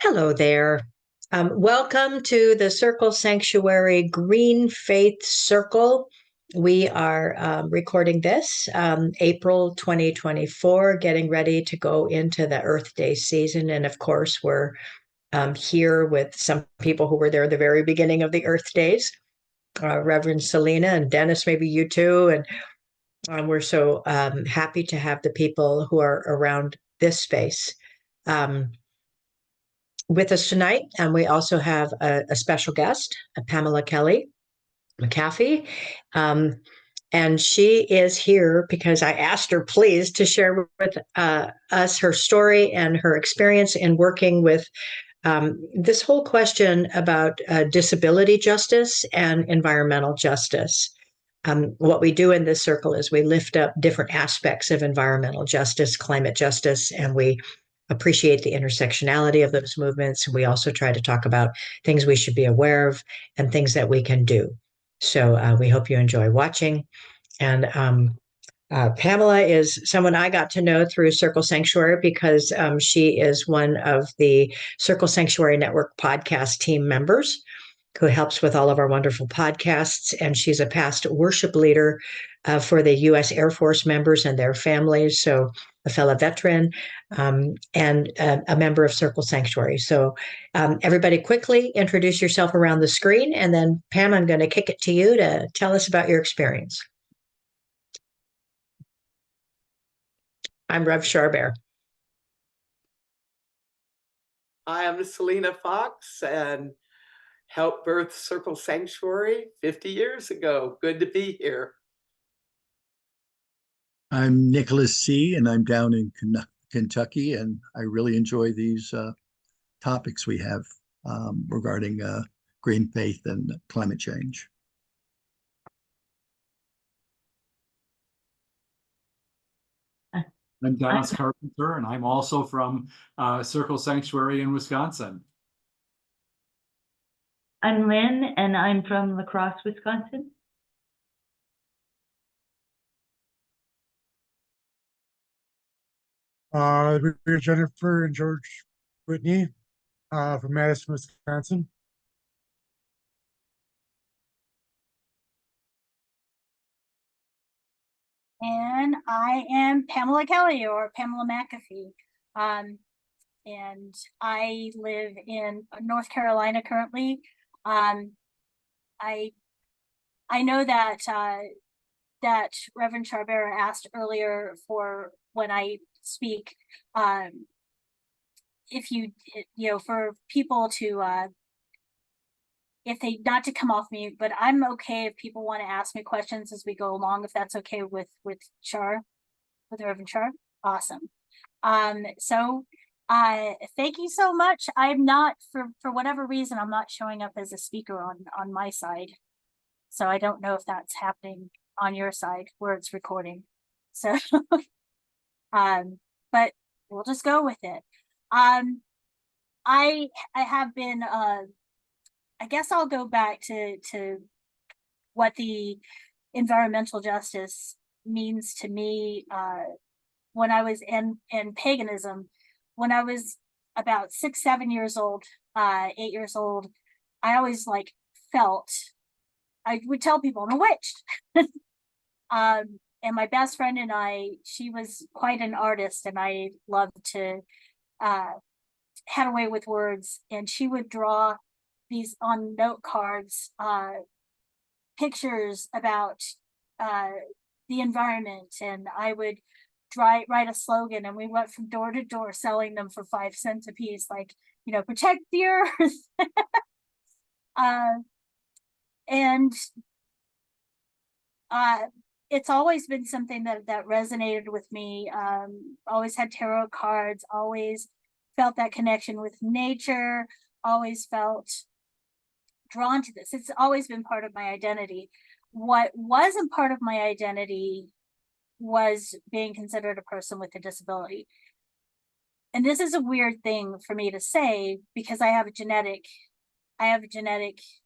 Hello there. Welcome to the Circle Sanctuary Green Faith Circle. We are recording this April 2024, getting ready to go into the Earth Day season. And of course, we're here with some people who were there at the very beginning of the Earth Days, Reverend Selena and Dennis, maybe you too. And we're so happy to have the people who are around this space. With us tonight. And we also have a special guest, Pamela Kelly McAfee. And she is here because I asked her, please, to share with us her story and her experience in working with this whole question about disability justice and environmental justice. What we do in this circle is we lift up different aspects of environmental justice, climate justice, and we appreciate the intersectionality of those movements. We also try to talk about things we should be aware of and things that we can do. So we hope you enjoy watching. And Pamela is someone I got to know through Circle Sanctuary because she is one of the Circle Sanctuary Network podcast team members who helps with all of our wonderful podcasts. And she's a past worship leader for the U.S. Air Force members and their families. So a fellow veteran and a member of Circle Sanctuary. So everybody quickly introduce yourself around the screen. And then Pam, I'm going to kick it to you to tell us about your experience. I'm Rev Charbert. Hi, I'm Selena Fox and helped birth Circle Sanctuary 50 years ago. Good to be here. I'm Nicholas C., and I'm down in Kentucky, and I really enjoy these topics we have regarding green faith and climate change. I'm Dennis Carpenter, and I'm also from Circle Sanctuary in Wisconsin. I'm Lynn, and I'm from La Crosse, Wisconsin. We're Jennifer and George Whitney from Madison, Wisconsin. And I am Pamela Kelly, or Pamela McAfee. And I live in North Carolina currently. I know that that Reverend Charbera asked earlier for when I speak, if for people to if they not to come off mute, but I'm okay if people want to ask me questions as we go along, if that's okay with Reverend Char. Awesome. So thank you so much. I'm not, for whatever reason, I'm not showing up as a speaker on my side. So I don't know if that's happening on your side where it's recording. So but we'll just go with it. I have been I guess I'll go back to what the environmental justice means to me when I was in paganism. When I was about 6, 7 years old, 8 years old, I always felt, I would tell people I'm a witch. And my best friend and I, she was quite an artist, and I loved to had a way with words, and she would draw these on note cards, pictures about the environment, and I would write a slogan, and we went from door to door selling them for 5 cents a piece, protect the earth. And it's always been something that resonated with me. Always had tarot cards, always felt that connection with nature, always felt drawn to this. It's always been part of my identity. What wasn't part of my identity was being considered a person with a disability. And this is a weird thing for me to say because I have genetic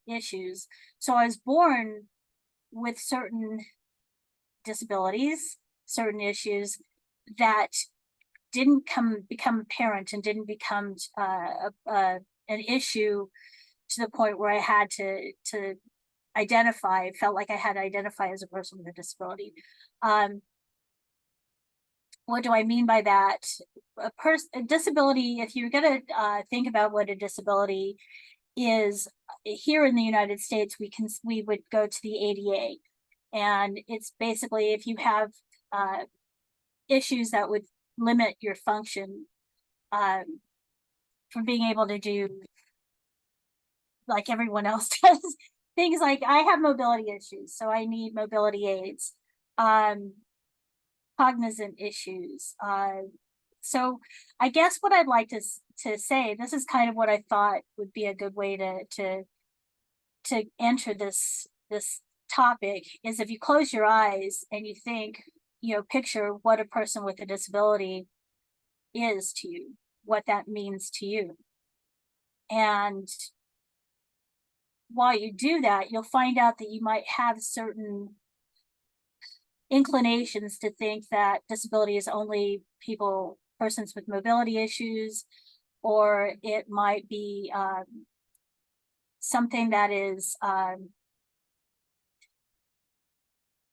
issues. So I was born with certain disabilities, certain issues that didn't become apparent and didn't become an issue to the point where I had to identify, felt like I had to identify as a person with a disability. What do I mean by that? A disability, if you're going to think about what a disability is, here in the United States, we would go to the ADA, and it's basically if you have issues that would limit your function from being able to do like everyone else does. Things like I have mobility issues, so I need mobility aids. Cognizant issues. So I guess what I'd like to say, this is kind of what I thought would be a good way to enter this topic, is if you close your eyes and you think, picture what a person with a disability is to you, what that means to you. And while you do that, you'll find out that you might have certain inclinations to think that disability is only persons with mobility issues, or it might be something that is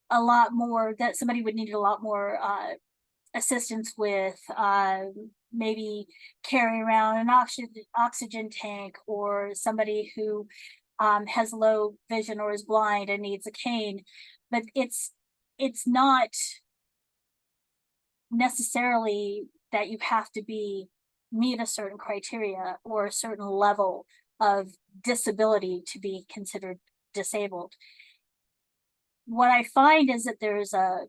a lot more, that somebody would need a lot more assistance with, maybe carrying around an oxygen tank, or somebody who has low vision or is blind and needs a cane. But it's not necessarily that you have to meet a certain criteria or a certain level of disability to be considered disabled. What I find is that there's a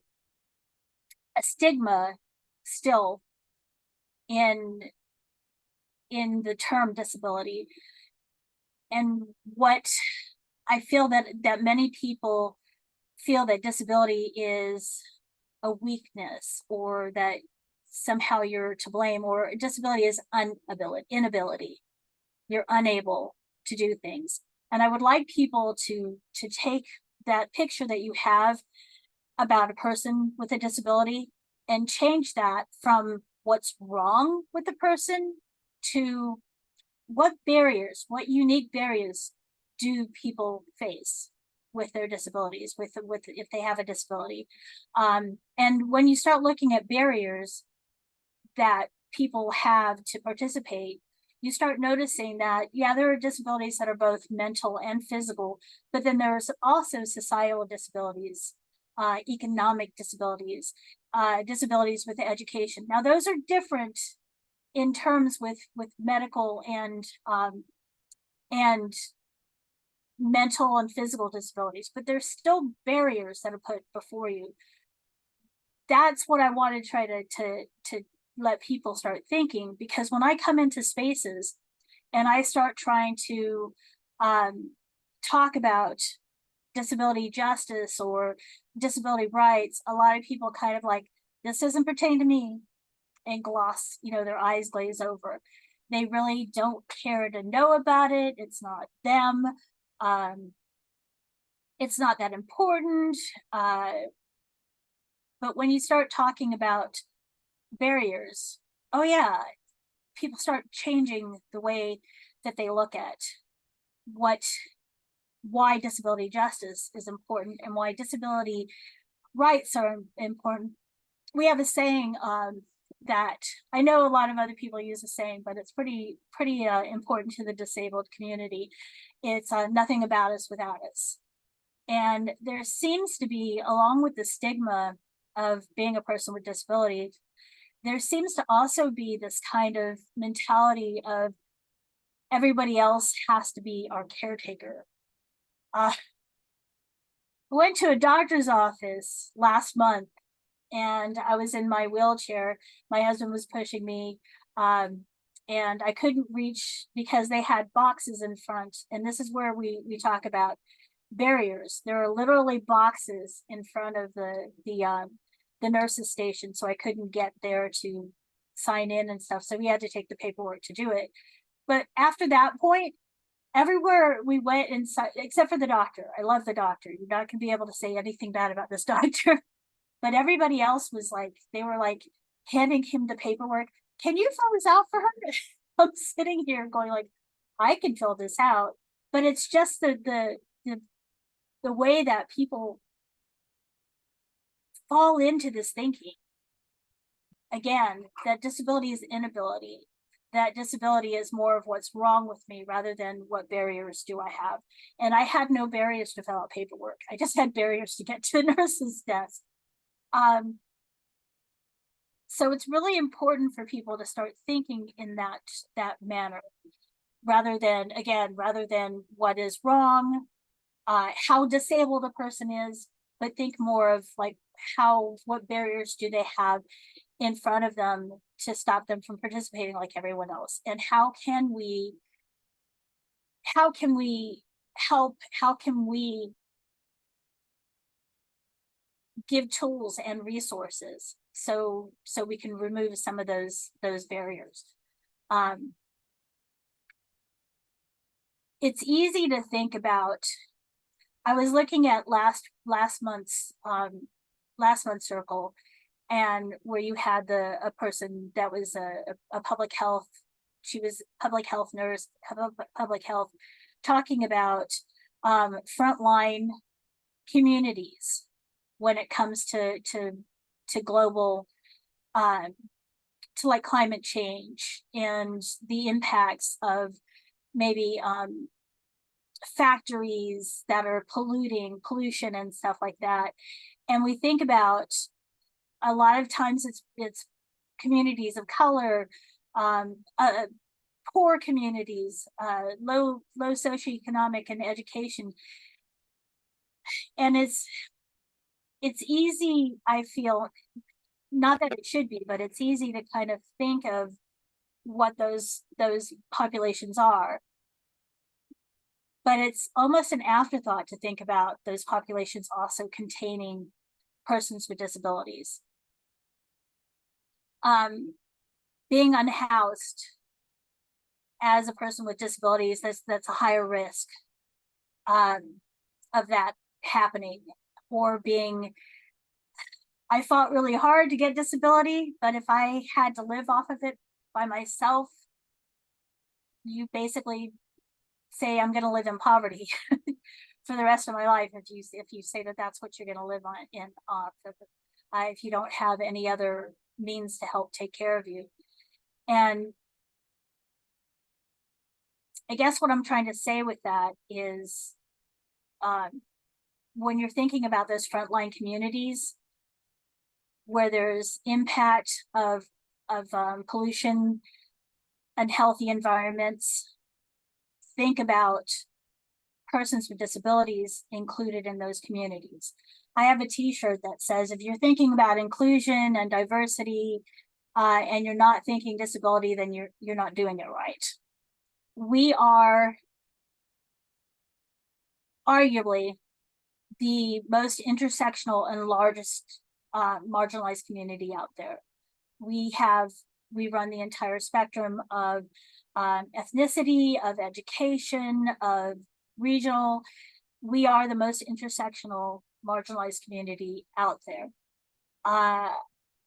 stigma still in the term disability, and what I feel that many people feel that disability is a weakness, or that somehow you're to blame, or disability is inability. You're unable to do things. And I would like people to take that picture that you have about a person with a disability and change that from what's wrong with the person to what unique barriers do people face with their disabilities, with if they have a disability. And when you start looking at barriers that people have to participate, you start noticing that, yeah, there are disabilities that are both mental and physical, but then there's also societal disabilities, economic disabilities, disabilities with education. Now, those are different in terms with medical and mental and physical disabilities, but there's still barriers that are put before you. That's what I want to try to let people start thinking, because when I come into spaces and I start trying to talk about disability justice or disability rights, a lot of people kind of like, this doesn't pertain to me, and gloss, their eyes glaze over. They really don't care to know about it. It's not them. It's not that important. But when you start talking about barriers, oh yeah, people start changing the way that they look at why disability justice is important and why disability rights are important. We have a saying that I know a lot of other people use the saying, but it's pretty important to the disabled community. It's nothing about us without us. And there seems to be, along with the stigma of being a person with disability, there seems to also be this kind of mentality of everybody else has to be our caretaker. I went to a doctor's office last month, and I was in my wheelchair. My husband was pushing me, and I couldn't reach because they had boxes in front. And this is where we talk about barriers. There are literally boxes in front of the nurse's station, so I couldn't get there to sign in and stuff. So we had to take the paperwork to do it. But after that point, everywhere we went inside, except for the doctor. I love the doctor. You're not gonna be able to say anything bad about this doctor. But everybody else was like, they were like, handing him the paperwork. Can you fill this out for her? I'm sitting here going like, I can fill this out, but it's just the way that people fall into this thinking. Again, that disability is inability. That disability is more of what's wrong with me rather than what barriers do I have. And I had no barriers to fill out paperwork. I just had barriers to get to a nurse's desk. So it's really important for people to start thinking in that manner, rather than what is wrong, how disabled a person is, but think more of like what barriers do they have in front of them to stop them from participating like everyone else, and how can we help, how can we give tools and resources so we can remove some of those barriers. It's easy to think about. I was looking at last month's circle, and where you had a person that was a public health, she was public health nurse, public health, talking about frontline communities when it comes to global, to like climate change and the impacts of maybe factories that are pollution and stuff like that. And we think about, a lot of times it's communities of color, poor communities, low socioeconomic and education. And it's easy, I feel, not that it should be, but it's easy to kind of think of what those populations are. But it's almost an afterthought to think about those populations also containing persons with disabilities. Being unhoused as a person with disabilities, that's a higher risk of that happening. Or I fought really hard to get disability, but if I had to live off of it by myself, you basically say I'm going to live in poverty for the rest of my life if you say that that's what you're going to live on if you don't have any other means to help take care of you. And I guess what I'm trying to say with that is, when you're thinking about those frontline communities where there's impact of pollution, unhealthy environments, think about persons with disabilities included in those communities. I have a t-shirt that says, if you're thinking about inclusion and diversity, and you're not thinking disability, then you're not doing it right. We are arguably the most intersectional and largest marginalized community out there. We run the entire spectrum of ethnicity, of education, of regional. We are the most intersectional marginalized community out there.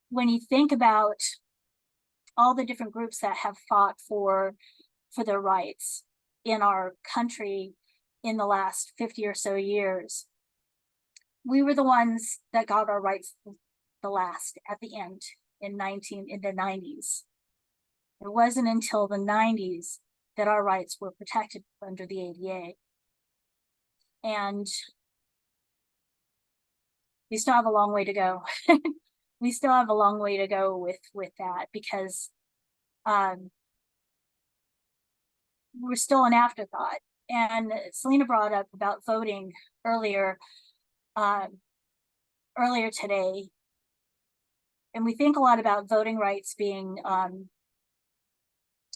When you think about all the different groups that have fought for their rights in our country in the last 50 or so years, we were the ones that got our rights the last at the end in the 90s. It wasn't until the 90s that our rights were protected under the ADA. And we still have a long way to go. We still have a long way to go with that, because we're still an afterthought. And Selena brought up about voting earlier today. And we think a lot about voting rights being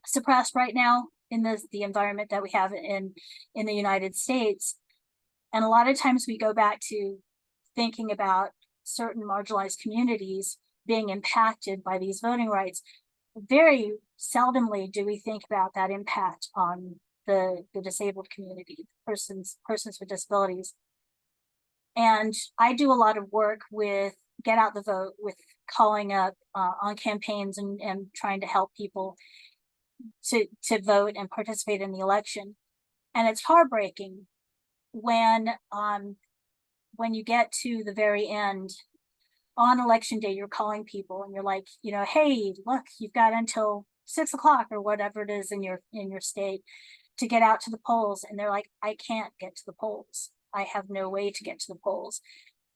suppressed right now in the environment that we have in the United States. And a lot of times we go back to thinking about certain marginalized communities being impacted by these voting rights. Very seldomly do we think about that impact on the disabled community, persons with disabilities. And I do a lot of work with Get Out the Vote with calling up on campaigns and trying to help people to vote and participate in the election. And it's heartbreaking when you get to the very end on election day, you're calling people and you're like, you know, hey, look, you've got until 6 o'clock or whatever it is in your state to get out to the polls. And they're like, I can't get to the polls. I have no way to get to the polls.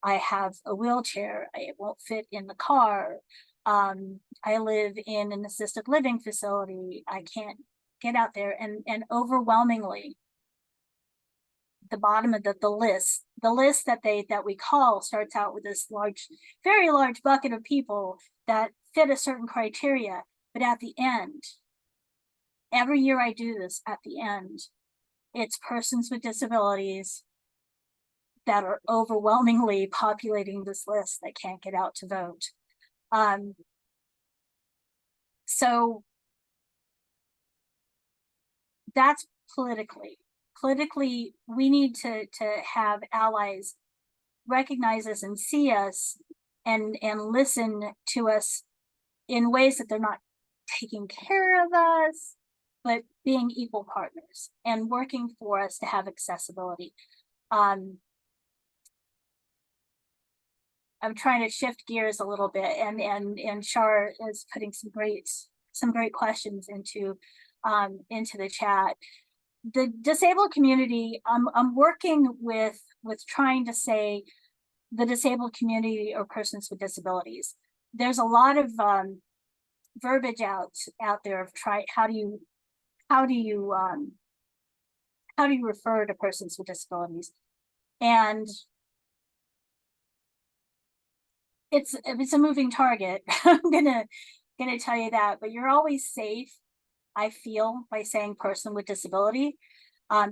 I have a wheelchair. It won't fit in the car. I live in an assisted living facility. I can't get out there. And overwhelmingly, the bottom of the list that we call starts out with this very large bucket of people that fit a certain criteria. But at the end, every year I do this, at the end, it's persons with disabilities that are overwhelmingly populating this list that can't get out to vote. So that's politically. Politically, we need to have allies recognize us and see us and listen to us in ways that they're not taking care of us, but being equal partners and working for us to have accessibility. I'm trying to shift gears a little bit, and Shar is putting some great questions into the chat. The disabled community, I'm working with trying to say the disabled community or persons with disabilities. There's a lot of verbiage out there of how do you refer to persons with disabilities, and it's a moving target. I'm gonna tell you that, but you're always safe, I feel, by saying person with disability,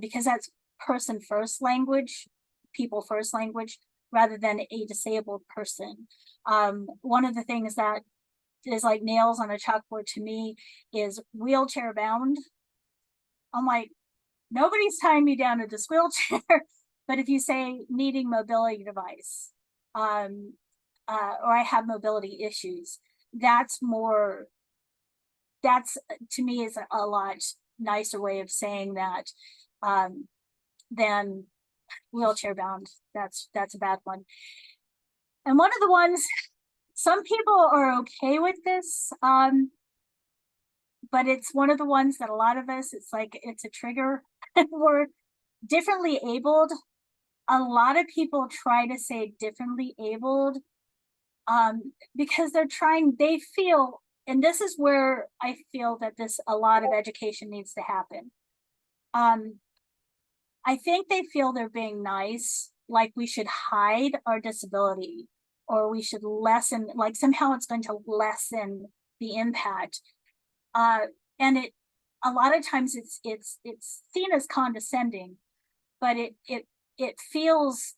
because that's person first language, people first language, rather than a disabled person. One of the things that is like nails on a chalkboard to me is wheelchair bound. I'm like, nobody's tying me down to this wheelchair. But if you say needing mobility device, or I have mobility issues, that's to me is a lot nicer way of saying that than wheelchair bound. That's a bad one. And one of the ones, some people are okay with this, but it's one of the ones that a lot of us, it's like, it's a trigger. We're differently abled. A lot of people try to say differently abled because they feel, and this is where I feel that a lot of education needs to happen. I think they feel they're being nice, like we should hide our disability, or we should lessen, like somehow it's going to lessen the impact. And a lot of times it's seen as condescending, but it feels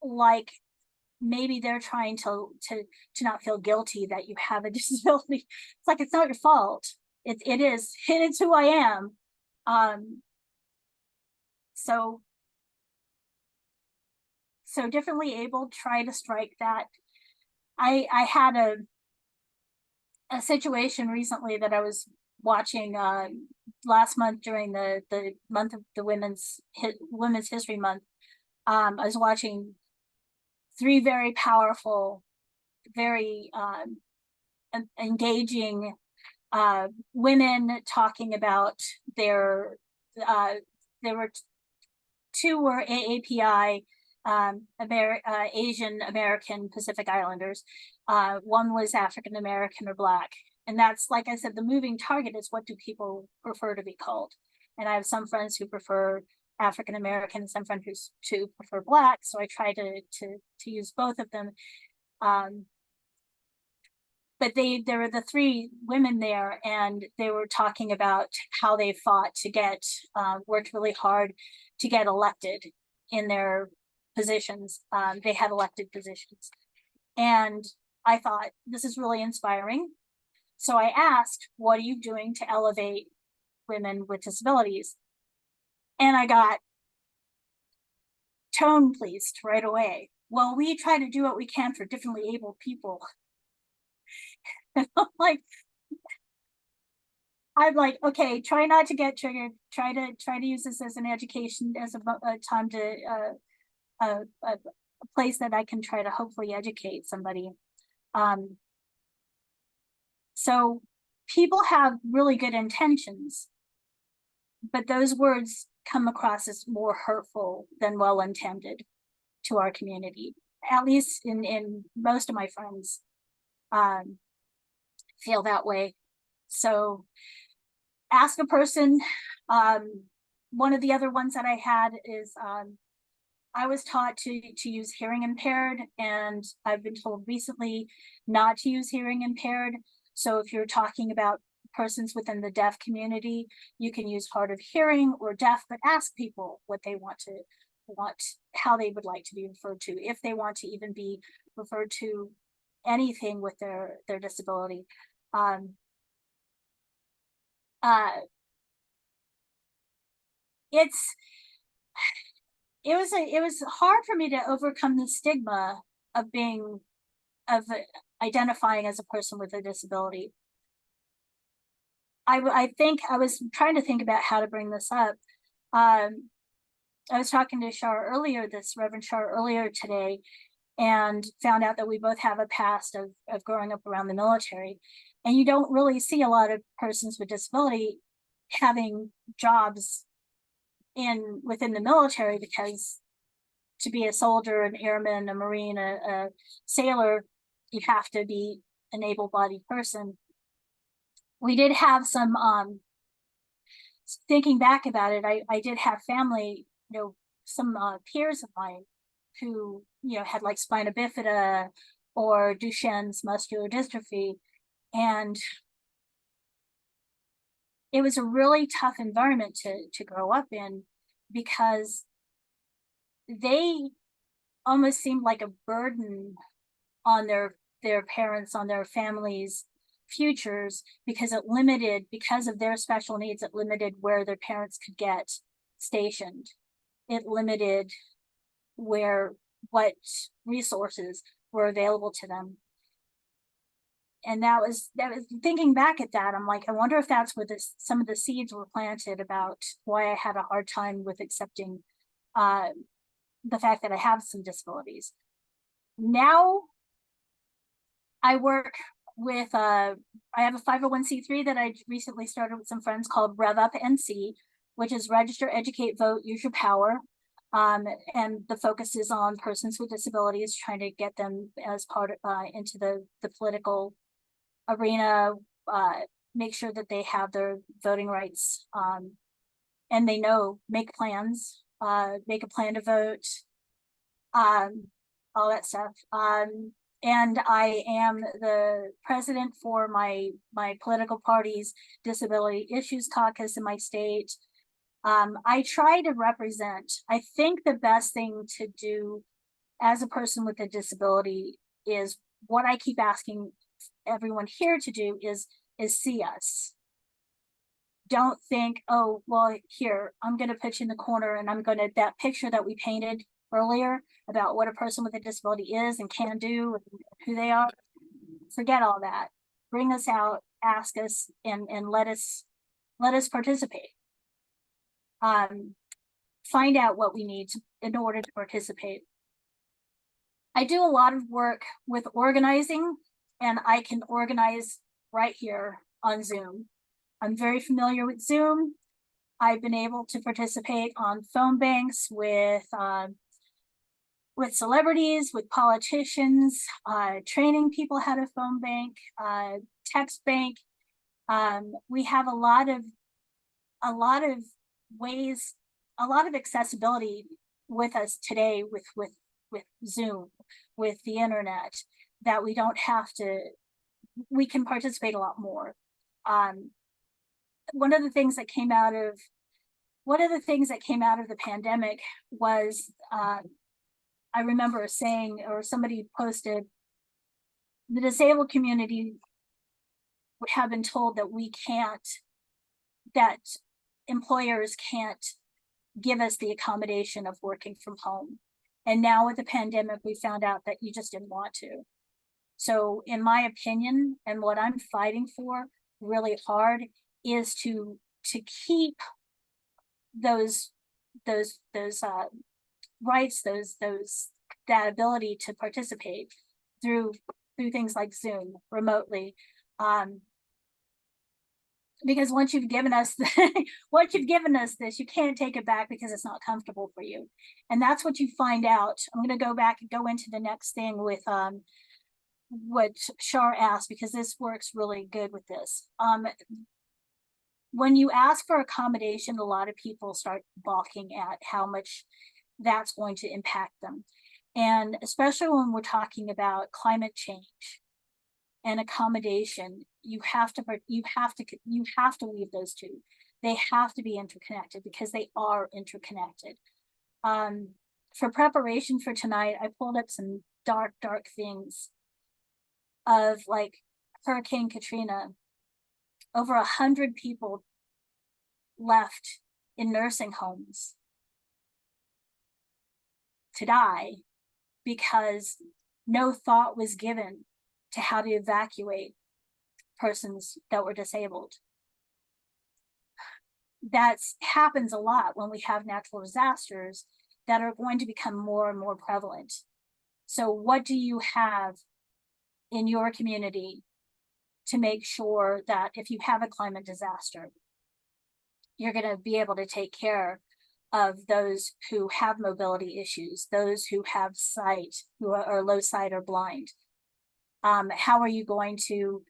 like maybe they're trying to not feel guilty that you have a disability. It's like, it's not your fault. It is who I am. So differently abled, try to strike that. I had a situation recently that I was watching last month during the month of the Women's History Month. I was watching 3 very powerful, very engaging women talking about there were 2 were AAPI, Asian American Pacific Islanders. One was African American or Black. And that's, like I said, the moving target is, what do people prefer to be called? And I have some friends who prefer African American and some friends who prefer Black. So I try to use both of them. But there were the 3 women there, and they were talking about how they fought to get, worked really hard to get elected in their positions. They had elected positions. And I thought, this is really inspiring. So I asked, what are you doing to elevate women with disabilities? And I got tone pleased right away. Well, we try to do what we can for differently abled people. I'm like, okay, try not to get triggered. Try to use this as an education, as a time to a place that I can try to hopefully educate somebody. So people have really good intentions, but those words come across as more hurtful than well-intended to our community. At least in most of my friends feel that way. So ask a person. One of the other ones that I had is I was taught to use hearing impaired, and I've been told recently not to use hearing impaired. So if you're talking about persons within the deaf community, you can use hard of hearing or deaf, but ask people what they want, how they would like to be referred to, if they want to even be referred to anything with their disability. It was hard for me to overcome the stigma of identifying as a person with a disability. I think I was trying to think about how to bring this up. I was talking to Reverend Shar earlier today, and found out that we both have a past of growing up around the military. And you don't really see a lot of persons with disability having jobs within the military, because to be a soldier, an airman, a Marine, a sailor, you have to be an able-bodied person. We did have some, thinking back about it, I did have family, some peers of mine who, had like spina bifida or Duchenne's muscular dystrophy. And it was a really tough environment to grow up in, because they almost seemed like a burden on their parents, on their families' futures, because of their special needs, it limited where their parents could get stationed. It limited what resources were available to them. And that was thinking back at that, I'm like, I wonder if that's where some of the seeds were planted about why I had a hard time with accepting the fact that I have some disabilities. Now I work with I have a 501c3 that I recently started with some friends, called Rev Up NC, which is Register, Educate, Vote, Use Your Power. And the focus is on persons with disabilities, trying to get them as part into the political arena, make sure that they have their voting rights, and they make plans, make a plan to vote, all that stuff. And I am the president for my political party's Disability Issues Caucus in my state. I try to represent. I think the best thing to do as a person with a disability is what I keep asking everyone here to do, is see us. Don't think, oh, well, here, I'm going to put you in the corner, and that picture that we painted earlier about what a person with a disability is and can do and who they are, forget all that. Bring us out, ask us, and let us participate. Find out what we need in order to participate. I do a lot of work with organizing, and I can organize right here on Zoom. I'm very familiar with Zoom. I've been able to participate on phone banks with celebrities, with politicians, training people how to phone bank, text bank. We have a lot of ways, a lot of accessibility with us today with Zoom, with the internet, that we don't have to, we can participate a lot more. One of the things that came out of the pandemic was, I remember saying, or somebody posted, the disabled community have been told that employers can't give us the accommodation of working from home. And now with the pandemic, we found out that you just didn't want to. So in my opinion, and what I'm fighting for really hard is to keep those rights, that ability to participate through things like Zoom remotely. Because once you've given us this, you can't take it back because it's not comfortable for you. And that's what you find out. I'm going to go back and go into the next thing with what Shar asked, because this works really good with this. When you ask for accommodation, a lot of people start balking at how much that's going to impact them. And especially when we're talking about climate change and accommodation, you have to weave those two. They have to be interconnected because they are interconnected. For preparation for tonight, I pulled up some dark things of like Hurricane Katrina. Over 100 people left in nursing homes to die because no thought was given to how to evacuate persons that were disabled. That happens a lot when we have natural disasters that are going to become more and more prevalent. So what do you have in your community to make sure that if you have a climate disaster, you're going to be able to take care of those who have mobility issues, those who have sight, who are low sight or blind? How are you going to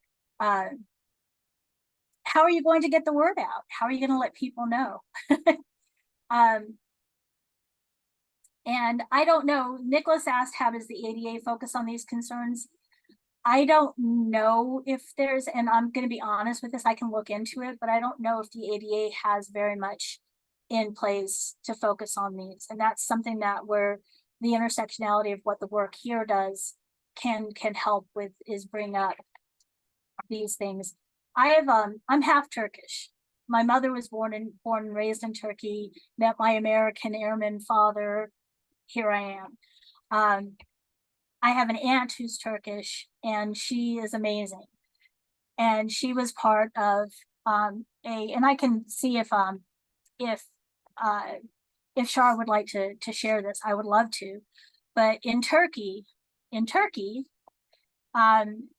get the word out? How are you going to let people know? And I don't know, Nicholas asked, how does the ADA focus on these concerns? I don't know if there's, and I'm going to be honest with this, I can look into it, but I don't know if the ADA has very much in place to focus on these. And that's something that where the intersectionality of what the work here does can help with, is bring up these things. I'm half Turkish. My mother was born and raised in Turkey, met my American airman father. Here I am. I have an aunt who's Turkish, and she is amazing. And she was part of and I can see if Shar would like to share this, I would love to. But in Turkey,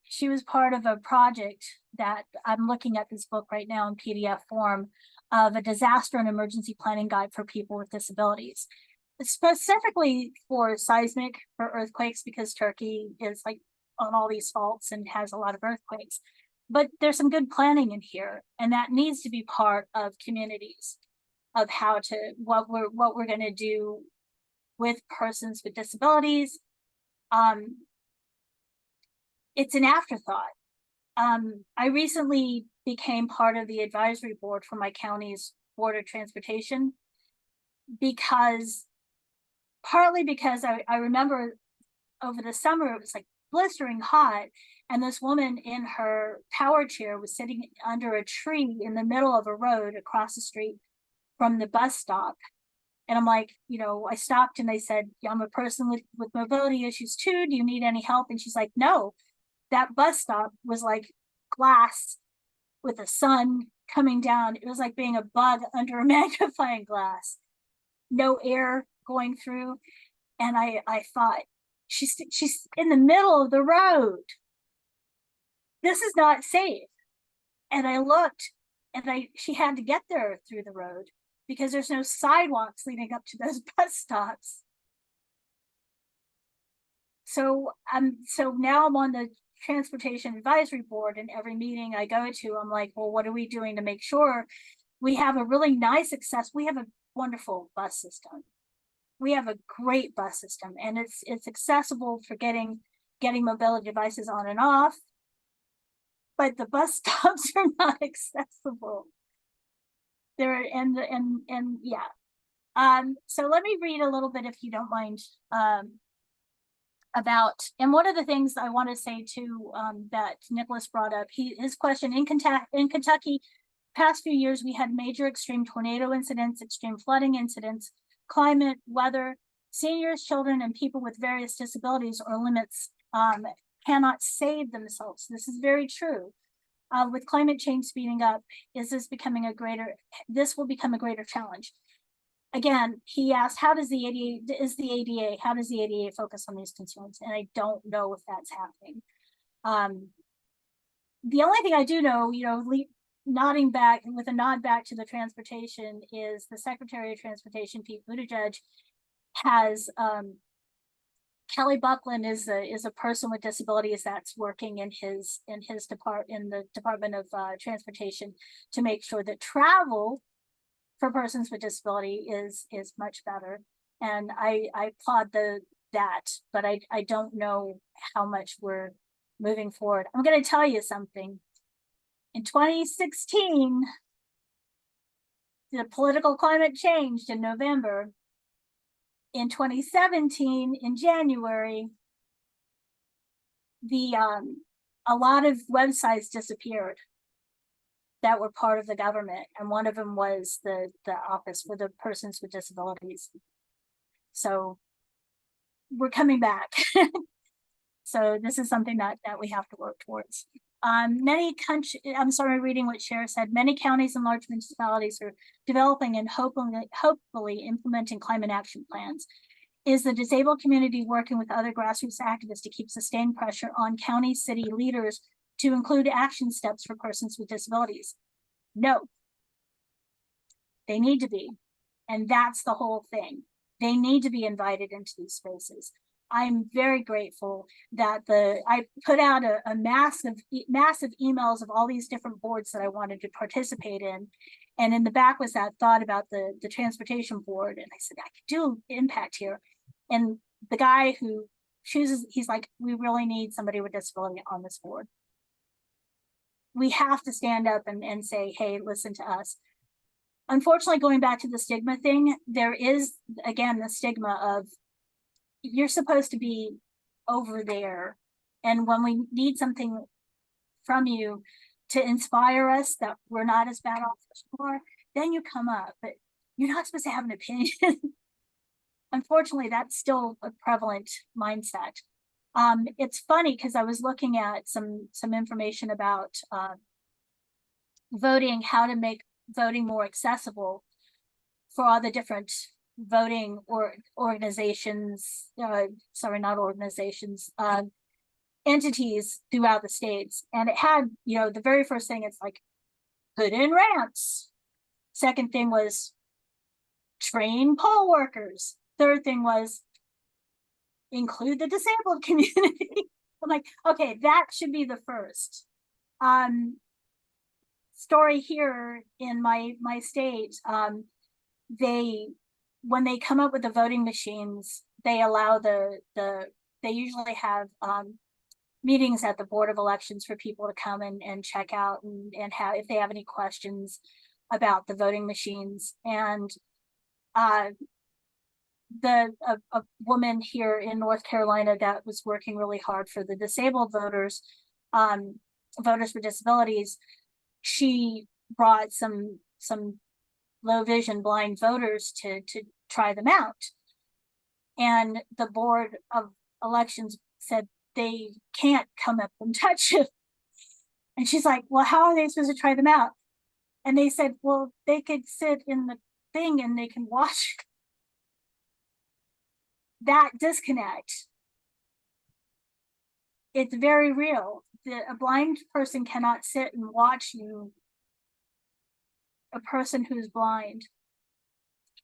she was part of a project that I'm looking at this book right now in PDF form of a disaster and emergency planning guide for people with disabilities, specifically for seismic, for earthquakes, because Turkey is like on all these faults and has a lot of earthquakes. But there's some good planning in here, and that needs to be part of communities, of how to, what we're going to do with persons with disabilities. It's an afterthought. I recently became part of the advisory board for my county's board of transportation, partly because I remember over the summer, it was like blistering hot, and this woman in her power chair was sitting under a tree in the middle of a road across the street from the bus stop. And I'm like, I stopped and I said, I'm a person with mobility issues too. Do you need any help? And she's like, no, that bus stop was like glass with the sun coming down. It was like being a bug under a magnifying glass, no air going through. And I thought, she's in the middle of the road. This is not safe. And I looked, and she had to get there through the road because there's no sidewalks leading up to those bus stops. So now I'm on the transportation advisory board, and every meeting I go to, I'm like, well, what are we doing to make sure we have a really nice access? We have a wonderful bus system. We have a great bus system, and it's accessible for getting mobility devices on and off, but the bus stops are not accessible. There and yeah. So let me read a little bit, if you don't mind, about, and one of the things I want to say too, that Nicholas brought up, his question, in Kentucky, past few years, we had major extreme tornado incidents, extreme flooding incidents, climate, weather, seniors, children, and people with various disabilities or limits cannot save themselves. This is very true. With climate change speeding up, this will become a greater challenge. Again, he asked, how does the ADA focus on these concerns? And I don't know if that's happening. The only thing I do know, nodding back with a nod back to the transportation, is the Secretary of Transportation, Pete Buttigieg, has Kelly Buckland is a person with disabilities that's working in the Department of Transportation to make sure that travel for persons with disability is much better. And I applaud that, but I don't know how much we're moving forward. I'm going to tell you something. In 2016, the political climate changed in November. In 2017, in January, a lot of websites disappeared that were part of the government, and one of them was the Office for the Persons with Disabilities. So we're coming back. So this is something that we have to work towards. I'm sorry, reading what Cher said. Many counties and large municipalities are developing and hopefully implementing climate action plans. Is the disabled community working with other grassroots activists to keep sustained pressure on county, city leaders to include action steps for persons with disabilities? No. They need to be. And that's the whole thing. They need to be invited into these spaces. I'm very grateful that I put out a massive emails of all these different boards that I wanted to participate in. And in the back was that thought about the transportation board. And I said, I could do impact here. And the guy who chooses, he's like, we really need somebody with disability on this board. We have to stand up and say, hey, listen to us. Unfortunately, going back to the stigma thing, there is, again, the stigma of, you're supposed to be over there. And when we need something from you to inspire us that we're not as bad off as you are, then you come up, but you're not supposed to have an opinion. Unfortunately, that's still a prevalent mindset. It's funny because I was looking at some information about voting, how to make voting more accessible for all the different voting entities throughout the states. And it had, the very first thing, it's like, put in ramps. Second thing was train poll workers. Third thing was include the disabled community. I'm like, okay, that should be the first. Story here in my state, when they come up with the voting machines, they allow they usually have meetings at the Board of Elections for people to come and check out and have, if they have any questions about the voting machines. And a woman here in North Carolina that was working really hard for the disabled voters, voters with disabilities, she brought some low vision blind voters to try them out. And the Board of Elections said they can't come up and touch it. And she's like, well, how are they supposed to try them out? And they said, well, they could sit in the thing and they can watch. That disconnect, it's very real. A blind person cannot sit and watch you. A person who's blind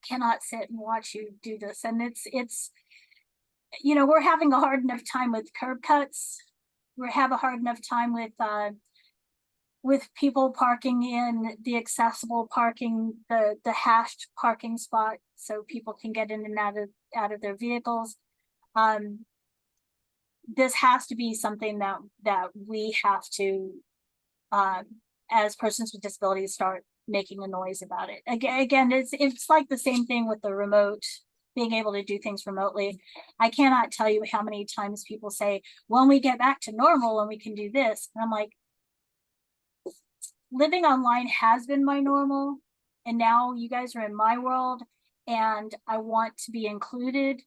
cannot sit and watch you do this. And it's we're having a hard enough time with curb cuts. We have a hard enough time with people parking in the accessible parking, the hashed parking spot, so people can get in and out of their vehicles. This has to be something that we have to, as persons with disabilities, start making a noise about it. Again, it's like the same thing with the remote, being able to do things remotely. I cannot tell you how many times people say, when we get back to normal and we can do this. And I'm like, living online has been my normal, and now you guys are in my world and I want to be included.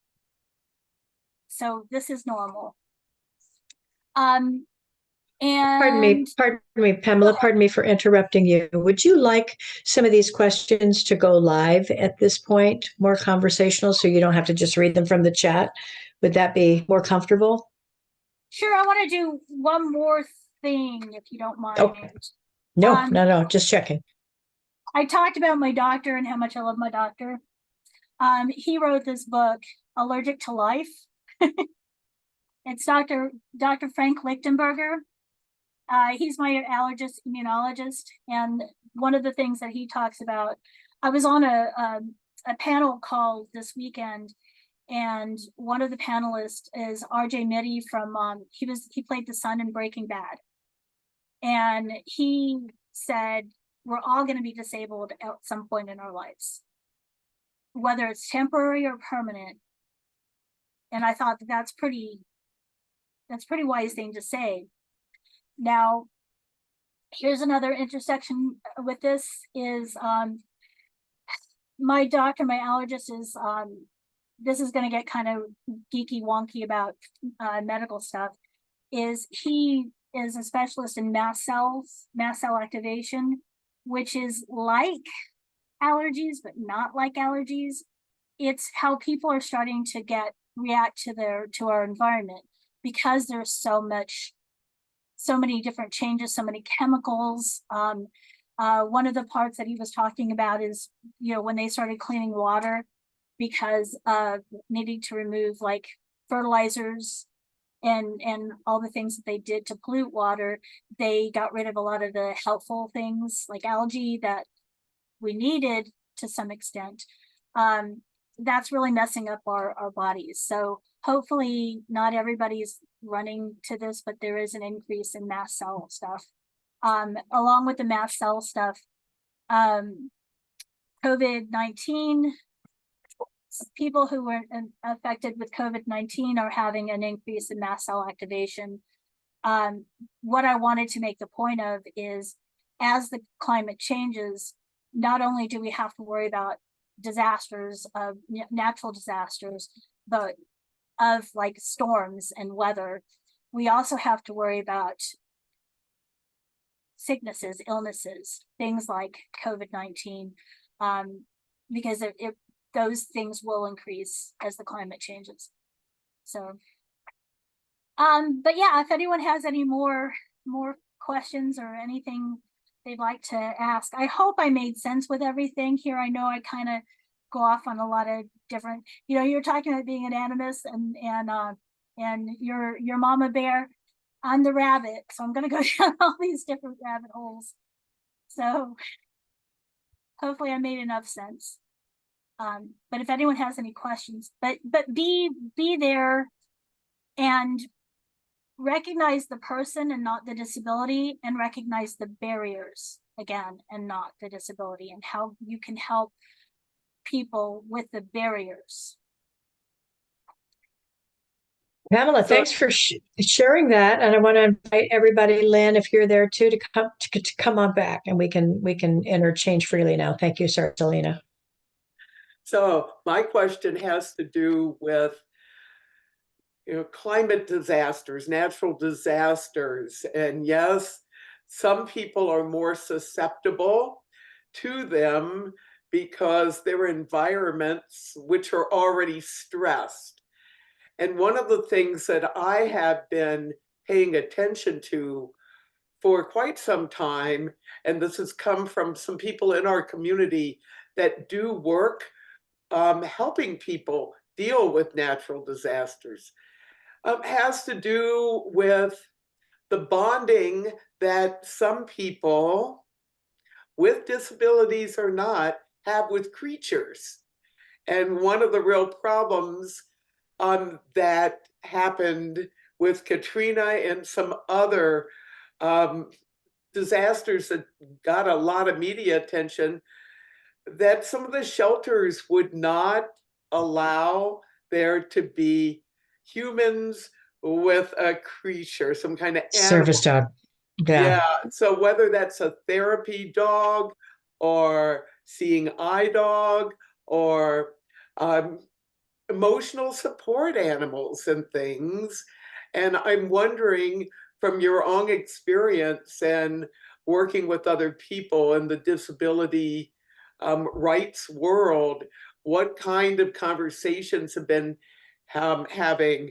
So this is normal. And Pardon me, Pamela, pardon me for interrupting you. Would you like some of these questions to go live at this point, more conversational, so you don't have to just read them from the chat? Would that be more comfortable? sure, I want to do one more thing, if you don't mind. Okay. No, Um, no, just checking. I talked about my doctor and how much I love my doctor. He wrote this book, Allergic to Life. It's Dr. Frank Lichtenberger. He's my allergist immunologist, and one of the things that he talks about, I was on a panel call this weekend, and one of the panelists is RJ Mitty from he played the son in Breaking Bad, and he said we're all going to be disabled at some point in our lives, whether it's temporary or permanent. And I thought that that's pretty wise thing to say. Now, here's another intersection with this is my doctor, my allergist is this is going to get kind of geeky wonky about medical stuff, is he is a specialist in mast cell activation, which is like allergies but not like allergies. It's how people are starting to react to our environment, because there's so many different changes, so many chemicals. One of the parts that he was talking about is, when they started cleaning water because of needing to remove like fertilizers and all the things that they did to pollute water, they got rid of a lot of the helpful things like algae that we needed to some extent. That's really messing up our bodies. So hopefully not everybody's running to this, but there is an increase in mast cell stuff. Along with the mast cell stuff, COVID-19, people who were affected with COVID-19 are having an increase in mast cell activation. What I wanted to make the point of is, as the climate changes, not only do we have to worry about disasters of natural disasters, but of like storms and weather, we also have to worry about sicknesses, illnesses, things like COVID-19, because those things will increase as the climate changes. So, but yeah, if anyone has any more questions or anything they'd like to ask, I hope I made sense with everything here. I know I kind of go off on a lot of different, you're talking about being an animist and your mama bear. I'm the rabbit, so I'm going to go down all these different rabbit holes. So hopefully I made enough sense. But if anyone has any questions, but be there and recognize the person and not the disability, and recognize the barriers again and not the disability, and how you can help people with the barriers. Pamela, thanks for sharing that, and I want to invite everybody, Lynn, if you're there too, to come on back, and we can interchange freely now. Thank you, sir, Selena. So my question has to do with climate disasters, natural disasters, and yes, some people are more susceptible to them because their environments which are already stressed. And one of the things that I have been paying attention to for quite some time, and this has come from some people in our community that do work helping people deal with natural disasters, has to do with the bonding that some people, with disabilities or not, have with creatures. And one of the real problems that happened with Katrina and some other disasters that got a lot of media attention, that some of the shelters would not allow there to be humans with a creature, some kind of animal. Service dog. Yeah. So whether that's a therapy dog or seeing eye dog or emotional support animals and things. And I'm wondering, from your own experience and working with other people in the disability rights world, what kind of conversations have been having?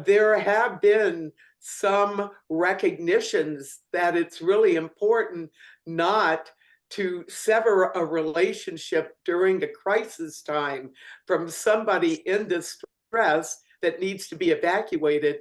There have been some recognitions that it's really important not to sever a relationship during a crisis time from somebody in distress that needs to be evacuated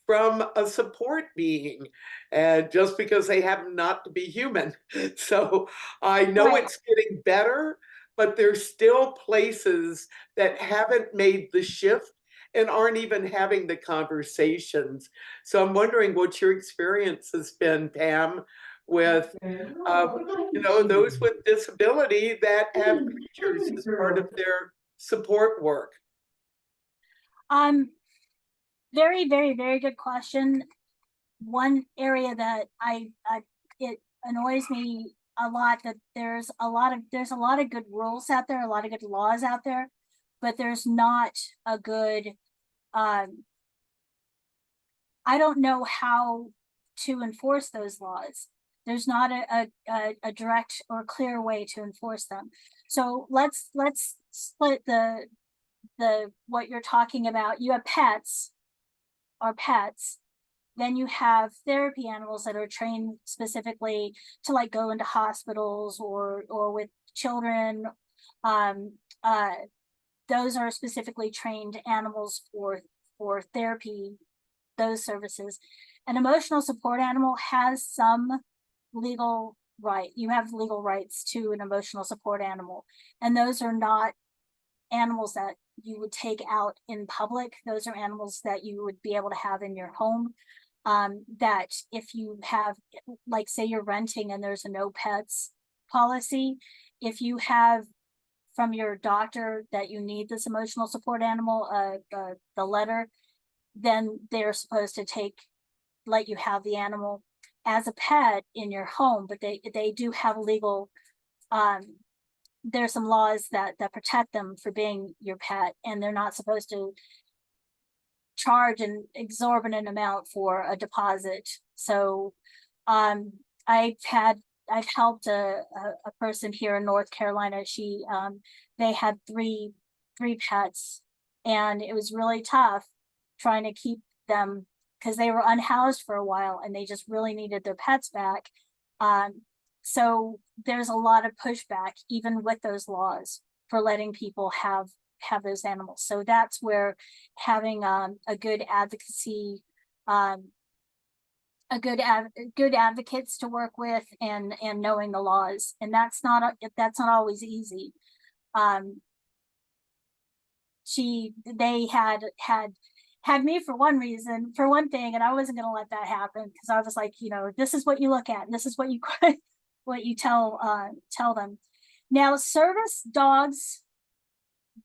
from a support being, and just because they happen not to be human. So I know Right. it's getting better, but there's still places that haven't made the shift and aren't even having the conversations. So I'm wondering what your experience has been, Pam, with those with disability that have creatures as part of their support work. Very, very, very good question. One area that it annoys me a lot that there's a lot of good rules out there, a lot of good laws out there, but there's not a good I don't know how to enforce those laws. There's not a direct or clear way to enforce them. So let's split the what you're talking about. You have pets. Then you have therapy animals that are trained specifically to like go into hospitals or with children. Those are specifically trained animals for therapy, those services. An emotional support animal has some legal right. You have legal rights to an emotional support animal, and those are not animals that you would take out in public. Those are animals that you would be able to have in your home. That if you have, like, say you're renting and there's a no pets policy, if you have from your doctor that you need this emotional support animal, the letter, then they're supposed to let you have the animal as a pet in your home. But they do have legal, there's some laws that protect them for being your pet, and they're not supposed to charge an exorbitant amount for a deposit. So I've helped a person here in North Carolina. They had three pets, and it was really tough trying to keep them because they were unhoused for a while and they just really needed their pets back. So there's a lot of pushback even with those laws for letting people have those animals. So that's where having a good advocacy, good advocates to work with, and knowing the laws, and that's not always easy. They had me for one thing, and I wasn't going to let that happen because I was like, this is what you look at, and this is what you tell them. Now, service dogs,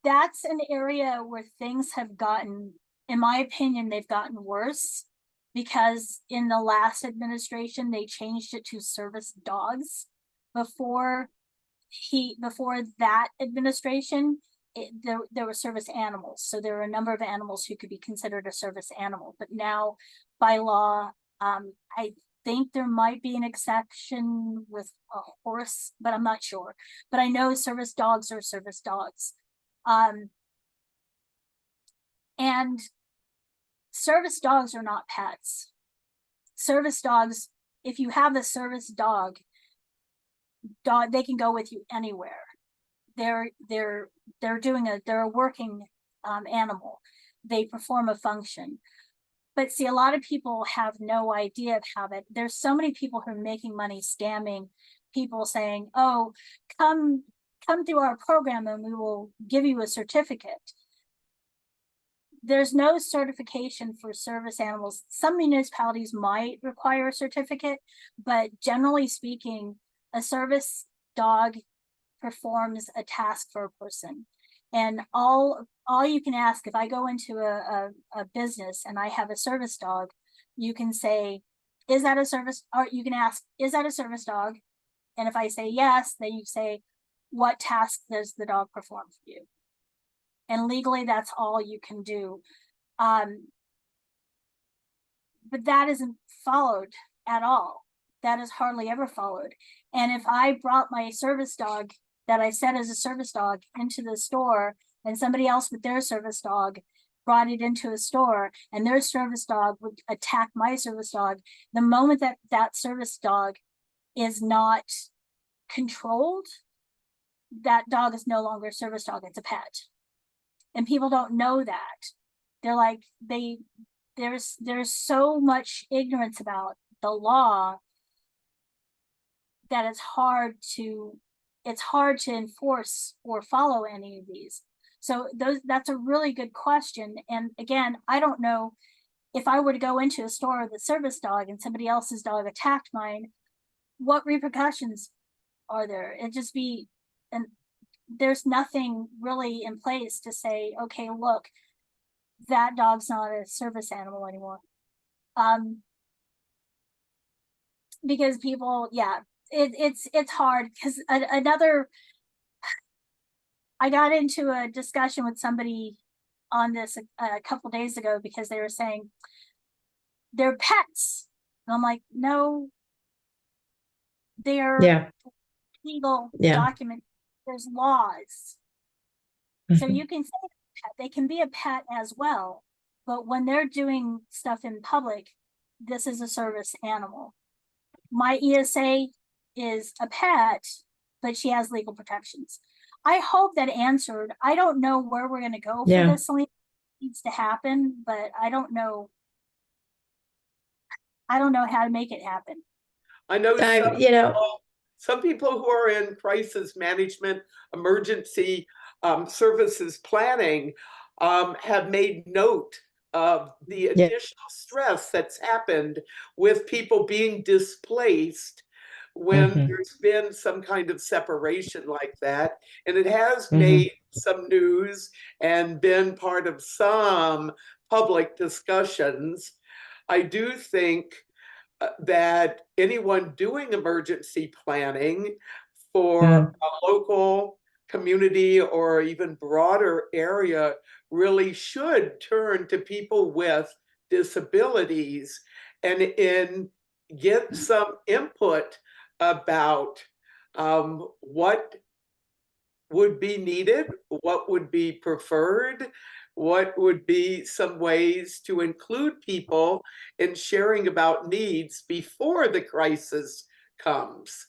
that's an area where things have gotten, in my opinion, they've gotten worse, because in the last administration they changed it to service dogs. Before that administration, there were service animals, so there were a number of animals who could be considered a service animal. But now, by law, I think there might be an exception with a horse, but I'm not sure. But I know service dogs are service dogs. And service dogs are not pets. Service dogs, if you have a service dog, they can go with you anywhere. They're a working animal. They perform a function. But see, a lot of people have no idea of how that. There's so many people who are making money scamming people, saying, "Oh, come through our program and we will give you a certificate." There's no certification for service animals. Some municipalities might require a certificate, but generally speaking, a service dog performs a task for a person. And all you can ask, if I go into a business and I have a service dog, you can say, is that a service? Or you can ask, is that a service dog? And if I say yes, then you say, what task does the dog perform for you? And legally, that's all you can do. but that isn't followed at all. That is hardly ever followed. And if I brought my service dog that I set as a service dog into the store, and somebody else with their service dog brought it into a store, and their service dog would attack my service dog, the moment that that service dog is not controlled, that dog is no longer a service dog, it's a pet. And people don't know that. They're like, there's so much ignorance about the law that it's hard to enforce or follow any of these. So that's a really good question. And again, I don't know if I were to go into a store with a service dog and somebody else's dog attacked mine, what repercussions are there? It'd just be, and there's nothing really in place to say, okay, look, that dog's not a service animal anymore. Because people, yeah, it's hard because I got into a discussion with somebody on this a couple days ago because they were saying they're pets. And I'm like, no, they're legal document. There's laws. So you can say pet, they can be a pet as well, but when they're doing stuff in public, this is a service animal. My ESA is a pet, but she has legal protections. I hope that answered. I don't know where we're going to go for this. It needs to happen, but I don't know how to make it happen. I know some people who are in crisis management, emergency services planning have made note of the additional stress that's happened with people being displaced when there's been some kind of separation like that. And it has made some news and been part of some public discussions. I do think that anyone doing emergency planning for a local community or even broader area really should turn to people with disabilities and get some input about what would be needed, what would be preferred, what would be some ways to include people in sharing about needs before the crisis comes.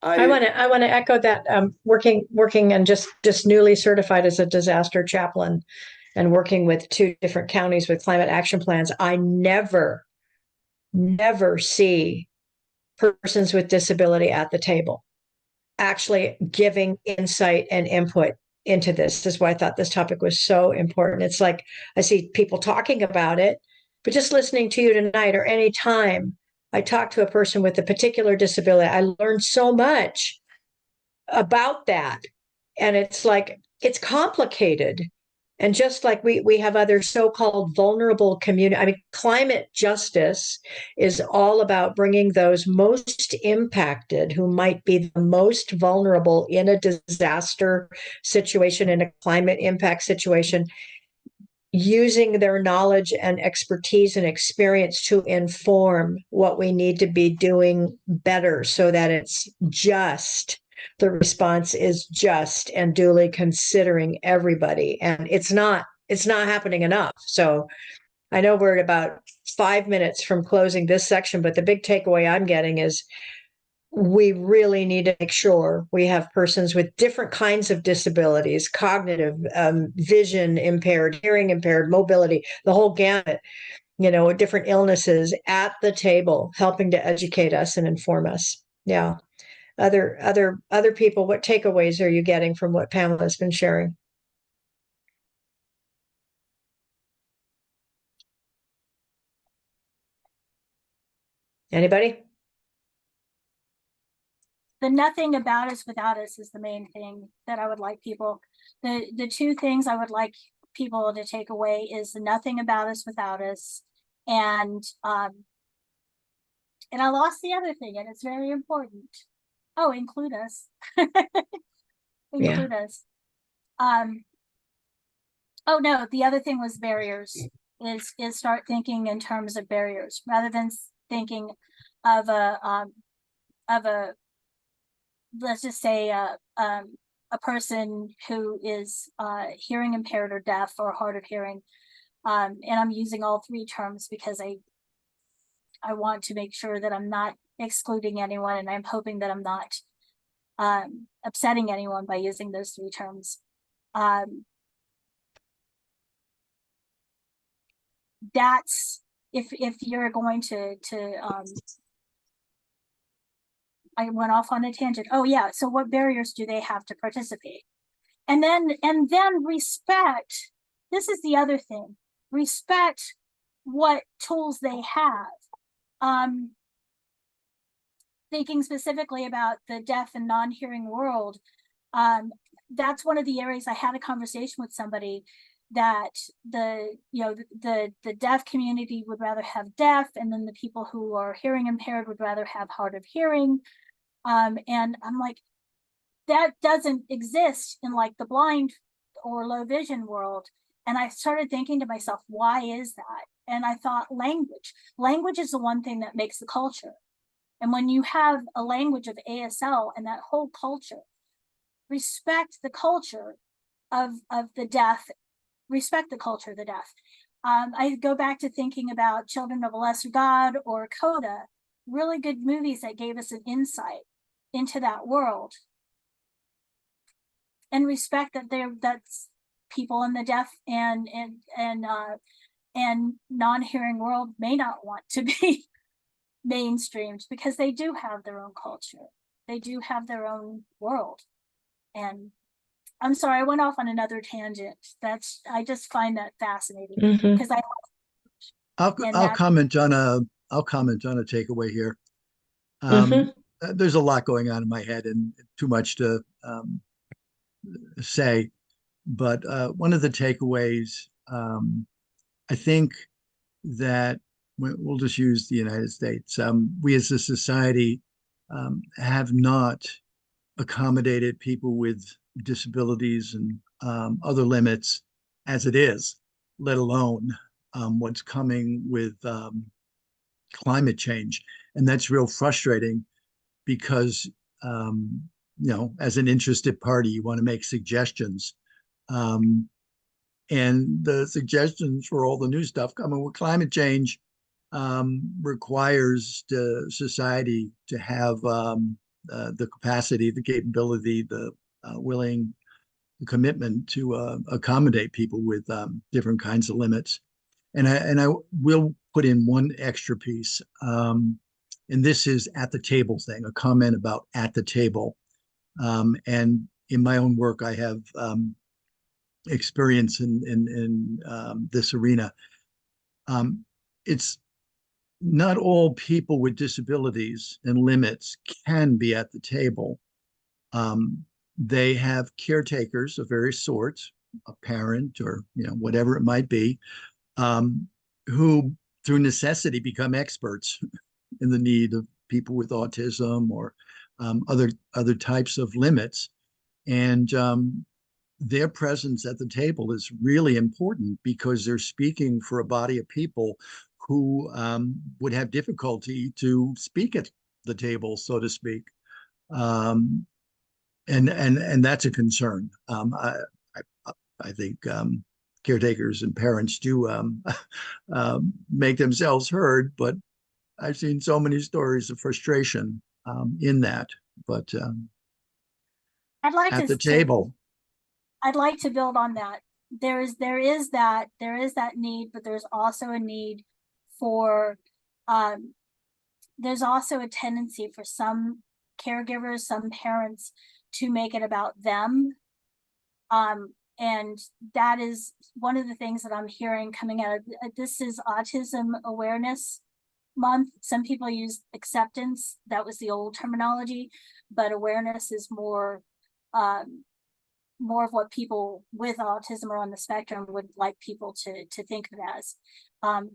I want to echo that. Working and just newly certified as a disaster chaplain, and working with 2 different counties with climate action plans. I never see persons with disability at the table actually giving insight and input into this. This is why I thought this topic was so important. It's like I see people talking about it, but just listening to you tonight or any time I talk to a person with a particular disability, I learned so much about that. And it's like, it's complicated. And just like we have other so-called vulnerable community, I mean, climate justice is all about bringing those most impacted, who might be the most vulnerable in a disaster situation, in a climate impact situation, using their knowledge and expertise and experience to inform what we need to be doing better so that it's just. The response is just and duly considering everybody. And it's not happening enough. So I know we're at about 5 minutes from closing this section, but the big takeaway I'm getting is we really need to make sure we have persons with different kinds of disabilities, cognitive, vision impaired, hearing impaired, mobility, the whole gamut, different illnesses at the table, helping to educate us and inform us. Yeah. Other people, what takeaways are you getting from what Pamela's been sharing? Anybody? The nothing about us without us is the main thing that I would like people. The 2 things I would like people to take away is the nothing about us without us, and I lost the other thing, and it's very important. Oh, include us. Include us. Oh no, the other thing was barriers. is start thinking in terms of barriers rather than thinking of a let's just say a person who is hearing impaired or deaf or hard of hearing. And I'm using all three terms because I want to make sure that I'm not excluding anyone, and I'm hoping that I'm not upsetting anyone by using those three terms. That's if you're going to I went off on a tangent. Oh yeah, so what barriers do they have to participate? And then respect, this is the other thing, respect what tools they have. Thinking specifically about the deaf and non-hearing world, that's one of the areas I had a conversation with somebody that the deaf community would rather have deaf, and then the people who are hearing impaired would rather have hard of hearing. And I'm like, that doesn't exist in like the blind or low vision world. And I started thinking to myself, why is that? And I thought language is the one thing that makes the culture. And when you have a language of ASL and that whole culture, respect the culture of the deaf, respect the culture of the deaf. I go back to thinking about Children of a Lesser God or Coda, really good movies that gave us an insight into that world. And respect that that's people in the deaf and non-hearing world may not want to be mainstreamed because they do have their own culture. They do have their own world. And I'm sorry, I went off on another tangent. I just find that fascinating because I'll comment on a takeaway here. There's a lot going on in my head and too much to say, but one of the takeaways, I think that we'll just use the United States. We as a society have not accommodated people with disabilities and other limits as it is, let alone what's coming with climate change. And that's real frustrating because, as an interested party, you want to make suggestions. And the suggestions for all the new stuff coming with climate change requires the society to have the capacity, the capability, the the commitment to accommodate people with different kinds of limits. And I will put in one extra piece, and this is at the table thing, a comment about at the table. And in my own work, I have experience in this arena. It's not all people with disabilities and limits can be at the table. They have caretakers of various sorts, a parent or whatever it might be, who through necessity become experts in the need of people with autism or other types of limits. And their presence at the table is really important because they're speaking for a body of people who would have difficulty to speak at the table, so to speak. And that's a concern. I think caretakers and parents do make themselves heard, but I've seen so many stories of frustration in that. But I'd like at to the table, I'd like to build on that. There is that need, but there's also a need for there's also a tendency for some caregivers, some parents to make it about them. And that is one of the things that I'm hearing coming out of this is Autism Awareness Month. Some people use acceptance. That was the old terminology, but awareness is more of what people with autism or on the spectrum would like people to think of it as.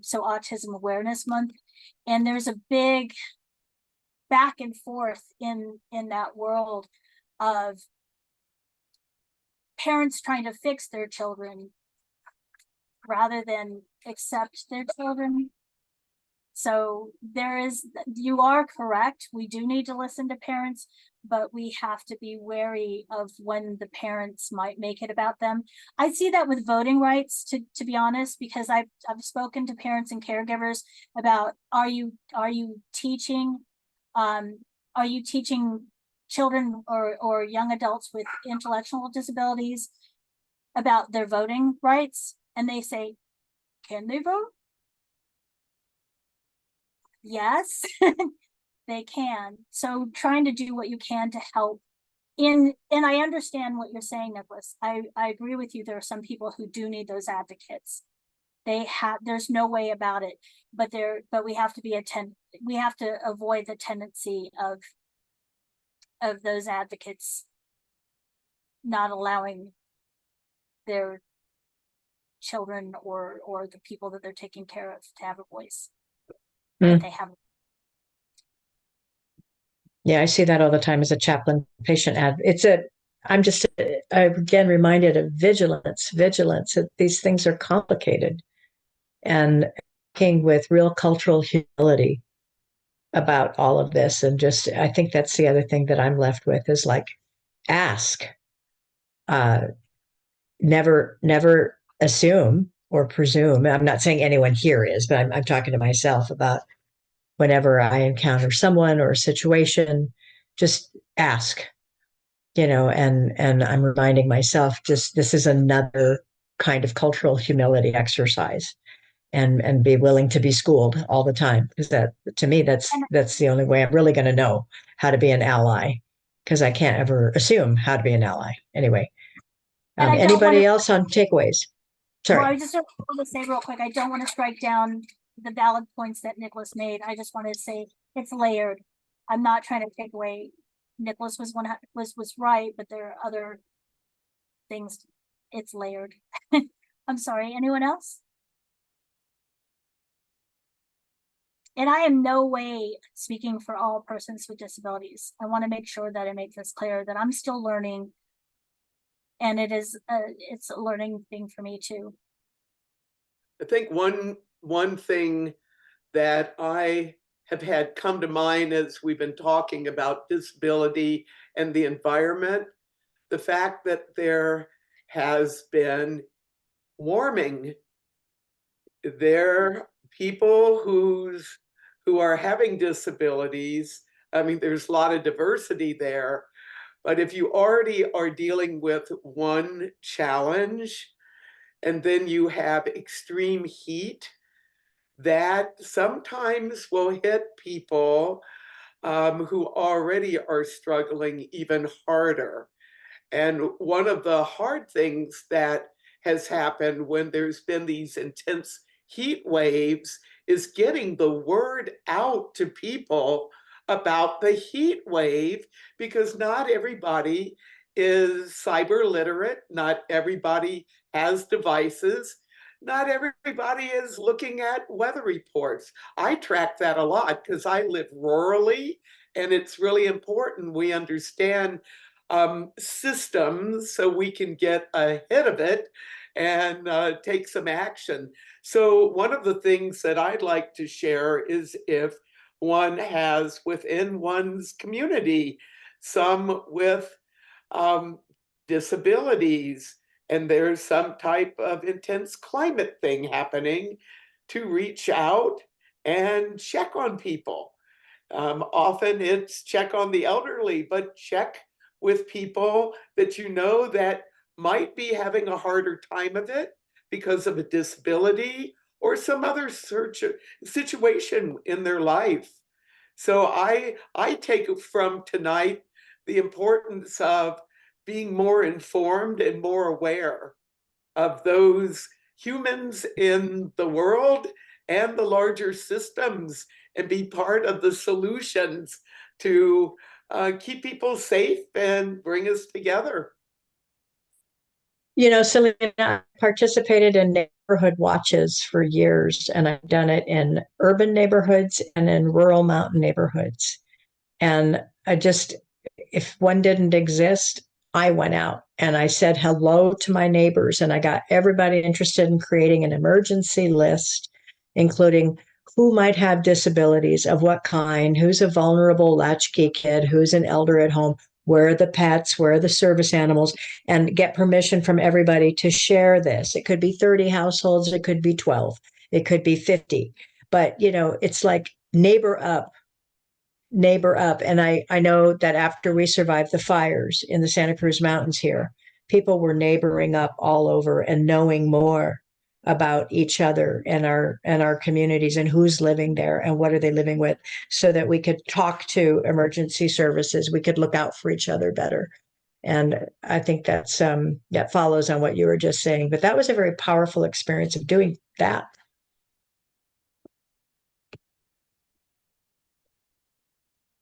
So Autism Awareness Month. And there's a big back and forth in that world of parents trying to fix their children rather than accept their children. So you are correct. We do need to listen to parents, but we have to be wary of when the parents might make it about them. I see that with voting rights, to be honest, because I've spoken to parents and caregivers about, are you teaching children or young adults with intellectual disabilities about their voting rights? And they say, can they vote? Yes, they can. So trying to do what you can to help and I understand what you're saying, Nicholas. I agree with you. There are some people who do need those advocates. There's no way about it, but we have to we have to avoid the tendency of those advocates not allowing their children or the people that they're taking care of to have a voice. They have. Yeah, I see that all the time as a chaplain patient ad. I'm just again reminded of vigilance. That these things are complicated, and working with real cultural humility about all of this. And just, I think that's the other thing that I'm left with is like, ask, never assume or presume. I'm not saying anyone here is, but I'm talking to myself about whenever I encounter someone or a situation, just ask, and I'm reminding myself, just, this is another kind of cultural humility exercise, and be willing to be schooled all the time. Because that, to me, that's the only way I'm really going to know how to be an ally, because I can't ever assume how to be an ally. Anyway, anybody else on takeaways? Sorry. Well, I just want to say real quick, I don't want to strike down the valid points that Nicholas made. I just want to say it's layered. I'm not trying to take away. Nicholas was right, but there are other things. It's layered. I'm sorry. Anyone else? And I am no way speaking for all persons with disabilities. I want to make sure that I make this clear that I'm still learning, and it's a learning thing for me too. I think one thing that I have had come to mind as we've been talking about disability and the environment, the fact that there has been warming. There are people who are having disabilities. I mean, there's a lot of diversity there, but if you already are dealing with one challenge, and then you have extreme heat, that sometimes will hit people who already are struggling even harder. And one of the hard things that has happened when there's been these intense heat waves is getting the word out to people about the heat wave, because not everybody is cyber literate, not everybody has devices, not everybody is looking at weather reports. I track that a lot because I live rurally, and it's really important we understand systems so we can get ahead of it and take some action. So one of the things that I'd like to share is if one has within one's community some with disabilities, and there's some type of intense climate thing happening, to reach out and check on people. Often it's check on the elderly, but check with people that you know that might be having a harder time of it because of a disability or some other situation in their life. So I take from tonight the importance of being more informed and more aware of those humans in the world and the larger systems, and be part of the solutions to keep people safe and bring us together. Selena, I participated in neighborhood watches for years, and I've done it in urban neighborhoods and in rural mountain neighborhoods. And if one didn't exist, I went out and I said hello to my neighbors, and I got everybody interested in creating an emergency list, including who might have disabilities, of what kind, who's a vulnerable latchkey kid, who's an elder at home, where are the pets, where are the service animals, and get permission from everybody to share this. It could be 30 households, it could be 12, it could be 50. But, it's like neighbor up. And I know that after we survived the fires in the Santa Cruz Mountains here, people were neighboring up all over and knowing more about each other and our communities and who's living there and what are they living with, so that we could talk to emergency services, we could look out for each other better. And I think that follows on what you were just saying. But that was a very powerful experience of doing that.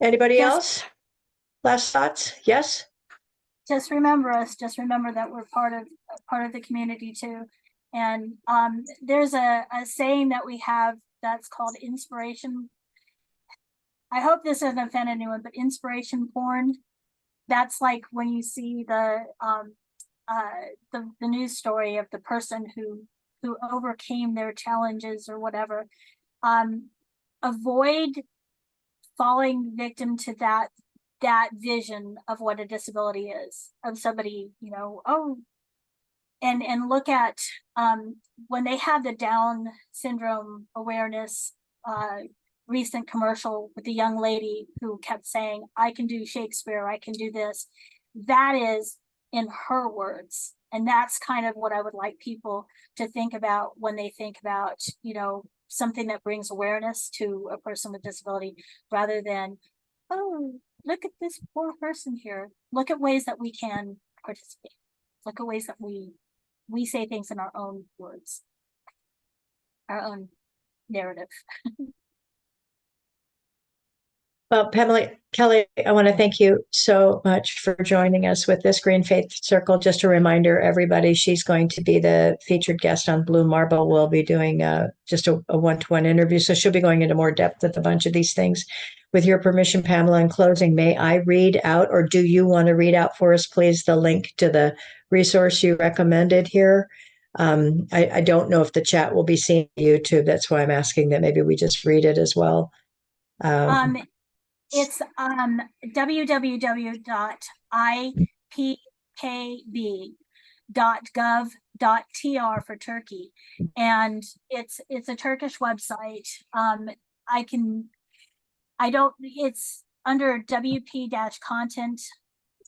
Anybody Yes. else? Last thoughts? Yes? Just remember us. Just remember that we're part of the community too. And there's a saying that we have that's called inspiration. I hope this doesn't offend anyone, but inspiration porn. That's like when you see the news story of the person who overcame their challenges or whatever. Avoid falling victim to that vision of what a disability is, of somebody, and look at when they have the Down syndrome awareness recent commercial with the young lady who kept saying, I can do Shakespeare, I can do this. That is in her words. And that's kind of what I would like people to think about when they think about, something that brings awareness to a person with disability, rather than, oh, look at this poor person here. Look at ways that we can participate. Look at ways that we say things in our own words, our own narrative. Well, Pamela Kelly, I want to thank you so much for joining us with this Green Faith Circle. Just a reminder, everybody, she's going to be the featured guest on Blue Marble. We'll be doing just a one-to-one interview, so she'll be going into more depth with a bunch of these things. With your permission, Pamela, in closing, may I read out, or do you want to read out for us, please, the link to the resource you recommended here? I don't know if the chat will be seen on YouTube. That's why I'm asking that maybe we just read it as well. It's www.ipkb.gov.tr for Turkey, and it's a Turkish website. It's under WP-content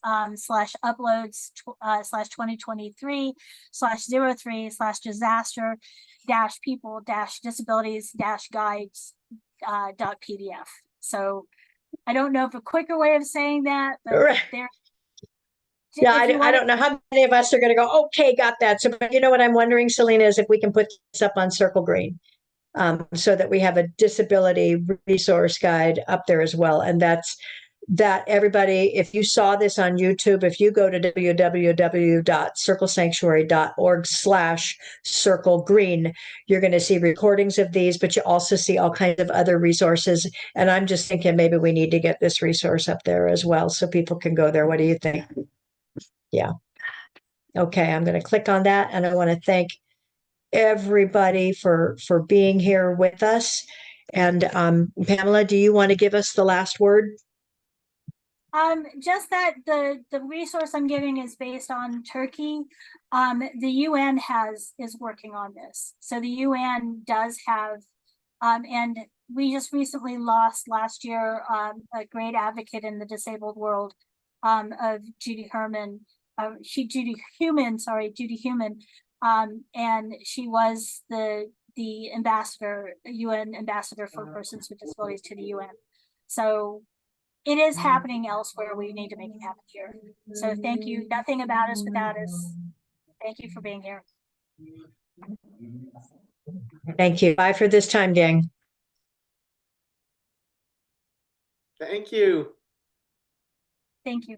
/uploads /2023/0-3/disaster-people-disabilities-guides.pdf. So I don't know if a quicker way of saying that, but Right. there. Yeah, I don't know how many of us are going to go, okay, got that. So, but what I'm wondering, Selena, is if we can put this up on Circle Green, so that we have a disability resource guide up there as well. And that everybody, if you saw this on YouTube, if you go to www.circlesanctuary.org/Circle Green, you're going to see recordings of these, but you also see all kinds of other resources. And I'm just thinking maybe we need to get this resource up there as well so people can go there. What do you think? Yeah. Okay, I'm going to click on that, and I want to thank everybody for being here with us. And Pamela, do you want to give us the last word? Just that the resource I'm giving is based on Turkey. The UN is working on this. So the UN does have, and we just recently lost last year a great advocate in the disabled world, of Judy Human, and she was the ambassador, UN ambassador for persons with disabilities to the UN. So it is happening elsewhere. We need to make it happen here. So thank you. Nothing about us without us. Thank you for being here. Thank you. Bye for this time, gang. Thank you. Thank you.